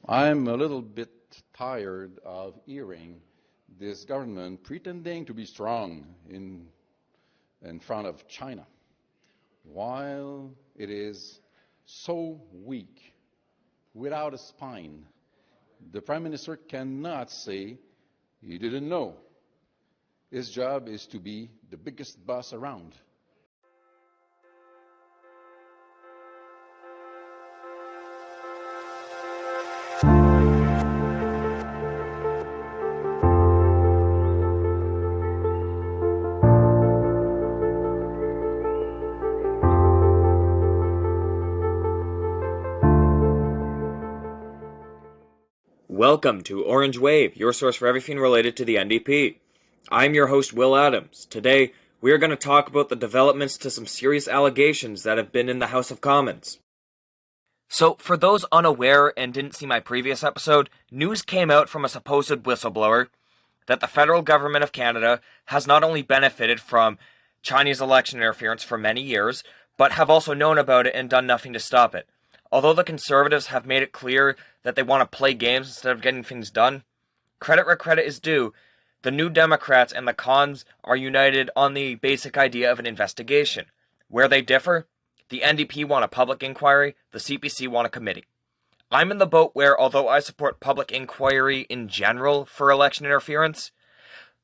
I'm a little bit tired of hearing this government pretending to be strong in front of China, while it is so weak, without a spine. The Prime Minister cannot say he didn't know. His job is to be the biggest boss around. Welcome to Orange Wave, your source for everything related to the NDP. I'm your host, Will Adams. Today, we are going to talk about the developments to some serious allegations that have been in the House of Commons. So, for those unaware and didn't see my previous episode, news came out from a supposed whistleblower that the federal government of Canada has not only benefited from Chinese election interference for many years, but have also known about it and done nothing to stop it. Although the Conservatives have made it clear that they want to play games instead of getting things done, credit where credit is due, the New Democrats and the Cons are united on the basic idea of an investigation. Where they differ, the NDP want a public inquiry, the CPC want a committee. I'm in the boat where, although I support public inquiry in general for election interference,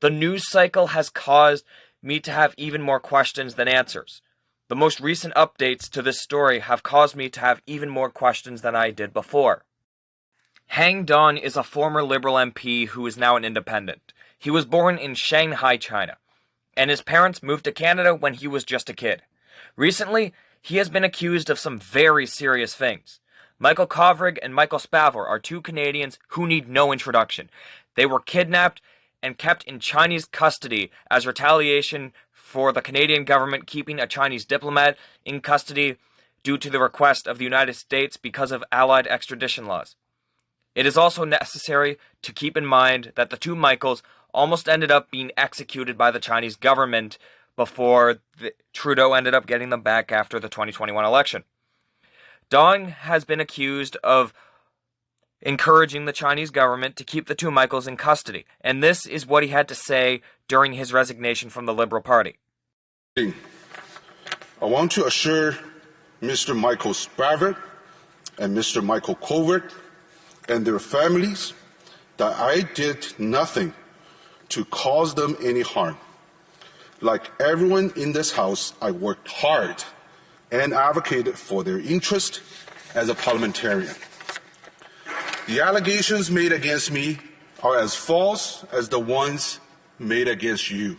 the news cycle has caused me to have even more questions than answers. The most recent updates to this story have caused me to have even more questions than I did before. Hang Don is a former Liberal MP who is now an independent. He was born in Shanghai, China, and his parents moved to Canada when he was just a kid. Recently, he has been accused of some very serious things. Micheal Kovrig and Micheal Spavor are two Canadians who need no introduction. They were kidnapped and kept in Chinese custody as retaliation for the Canadian government keeping a Chinese diplomat in custody due to the request of the United States because of allied extradition laws. It is also necessary to keep in mind that the two Micheals almost ended up being executed by the Chinese government before Trudeau ended up getting them back after the 2021 election. Don has been accused of encouraging the Chinese government to keep the two Micheals in custody, and this is what he had to say during his resignation from the Liberal Party. I want to assure Mr. Micheal Spavor and Mr. Micheal Kovrig and their families that I did nothing to cause them any harm. Like everyone in this House, I worked hard and advocated for their interest as a parliamentarian. The allegations made against me are as false as the ones made against you.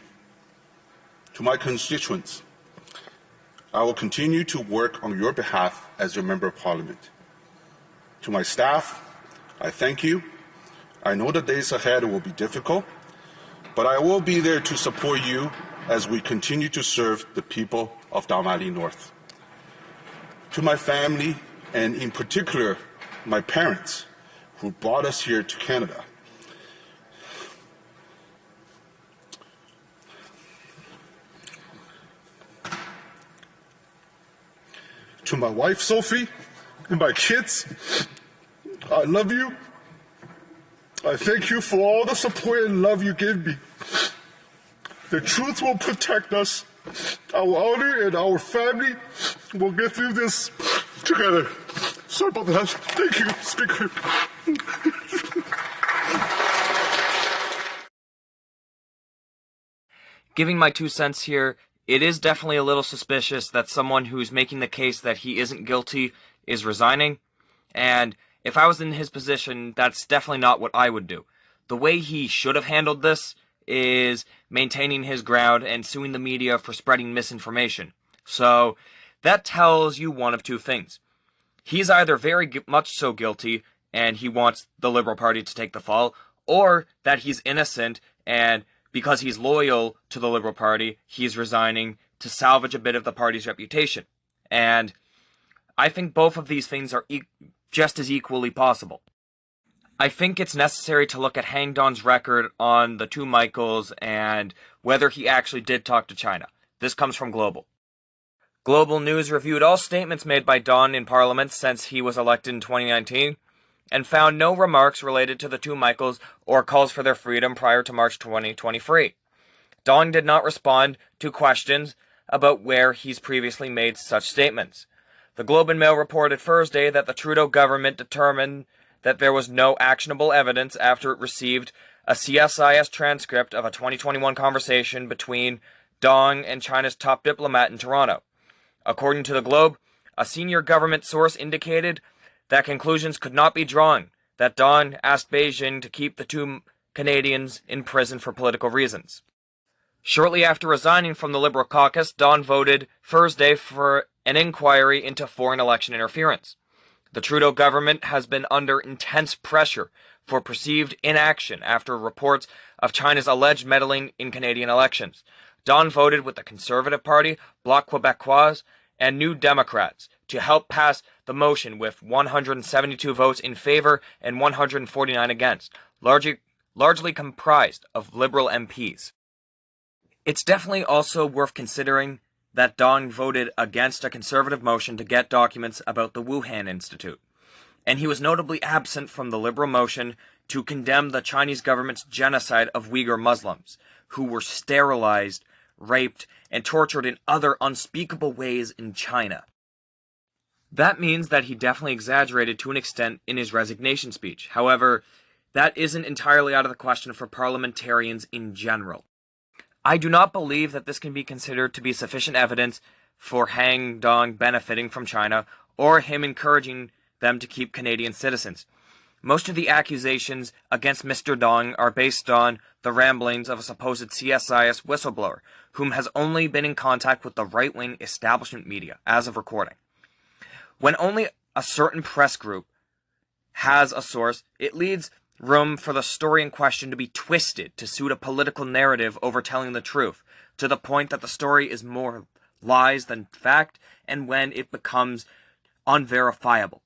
To my constituents, I will continue to work on your behalf as your Member of Parliament. To my staff, I thank you. I know the days ahead will be difficult, but I will be there to support you as we continue to serve the people of Don Valley North. To my family, and in particular, my parents, who brought us here to Canada. To my wife, Sophie, and my kids, I love you. I thank you for all the support and love you gave me. The truth will protect us. Our honor and our family will get through this together. Sorry about that. Thank you, Speaker. Giving my 2 cents here, it is definitely a little suspicious that someone who's making the case that he isn't guilty is resigning, and if I was in his position, that's definitely not what I would do. The way he should have handled this is maintaining his ground and suing the media for spreading misinformation. So that tells you one of two things. He's either very much so guilty and he wants the Liberal Party to take the fall, or that he's innocent and because he's loyal to the Liberal Party, he's resigning to salvage a bit of the party's reputation. And I think both of these things are just as equally possible. I think it's necessary to look at Hang Don's record on the two Micheals and whether he actually did talk to China. This comes from Global. Global News reviewed all statements made by Don in Parliament since he was elected in 2019, and found no remarks related to the two Micheals or calls for their freedom prior to March 2023. Dong did not respond to questions about where he's previously made such statements. The Globe and Mail reported Thursday that the Trudeau government determined that there was no actionable evidence after it received a CSIS transcript of a 2021 conversation between Dong and China's top diplomat in Toronto. According to the Globe, a senior government source indicated that conclusions could not be drawn, that Dong asked Beijing to keep the two Canadians in prison for political reasons. Shortly after resigning from the Liberal caucus, Dong voted Thursday for an inquiry into foreign election interference. The Trudeau government has been under intense pressure for perceived inaction after reports of China's alleged meddling in Canadian elections. Dong voted with the Conservative Party, Bloc Québécois, and New Democrats to help pass the motion with 172 votes in favor and 149 against, largely comprised of Liberal MPs. It's definitely also worth considering that Dong voted against a Conservative motion to get documents about the Wuhan Institute, and he was notably absent from the Liberal motion to condemn the Chinese government's genocide of Uyghur Muslims, who were sterilized, raped, and tortured in other unspeakable ways in China. That means that he definitely exaggerated to an extent in his resignation speech. However, that isn't entirely out of the question for parliamentarians in general. I do not believe that this can be considered to be sufficient evidence for Han Dong benefiting from China or him encouraging them to keep Canadian citizens. Most of the accusations against Mr. Dong are based on the ramblings of a supposed CSIS whistleblower, whom has only been in contact with the right-wing establishment media as of recording. When only a certain press group has a source, it leaves room for the story in question to be twisted to suit a political narrative over telling the truth, to the point that the story is more lies than fact, and when it becomes unverifiable.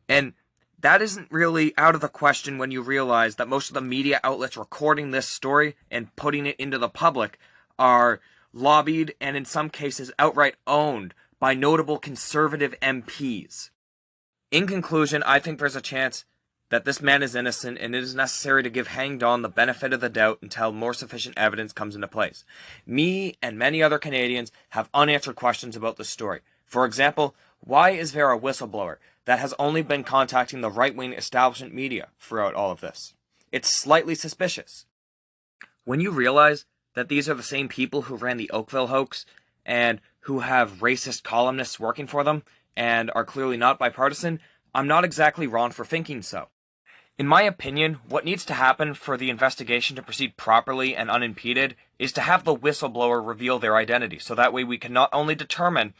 And that isn't really out of the question when you realize that most of the media outlets recording this story and putting it into the public are lobbied and in some cases outright owned by notable Conservative MPs. In conclusion, I think there's a chance that this man is innocent, and it is necessary to give Han Dong the benefit of the doubt until more sufficient evidence comes into place. Me and many other Canadians have unanswered questions about this story. For example, why is there a whistleblower that has only been contacting the right-wing establishment media throughout all of this? It's slightly suspicious. When you realize that these are the same people who ran the Oakville hoax and who have racist columnists working for them and are clearly not bipartisan, I'm not exactly wrong for thinking so. In my opinion, what needs to happen for the investigation to proceed properly and unimpeded is to have the whistleblower reveal their identity, so that way we can not only determine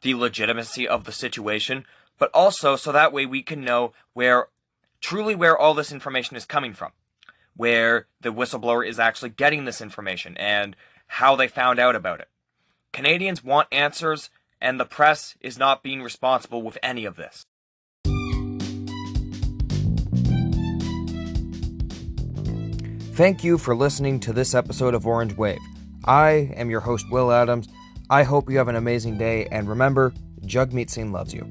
the legitimacy of the situation, but also so that way we can know where all this information is coming from, where the whistleblower is actually getting this information, and how they found out about it. Canadians want answers, and the press is not being responsible with any of this. Thank you for listening to this episode of Orange Wave. I am your host, Will Adams. I hope you have an amazing day, and remember, Jagmeet Singh loves you.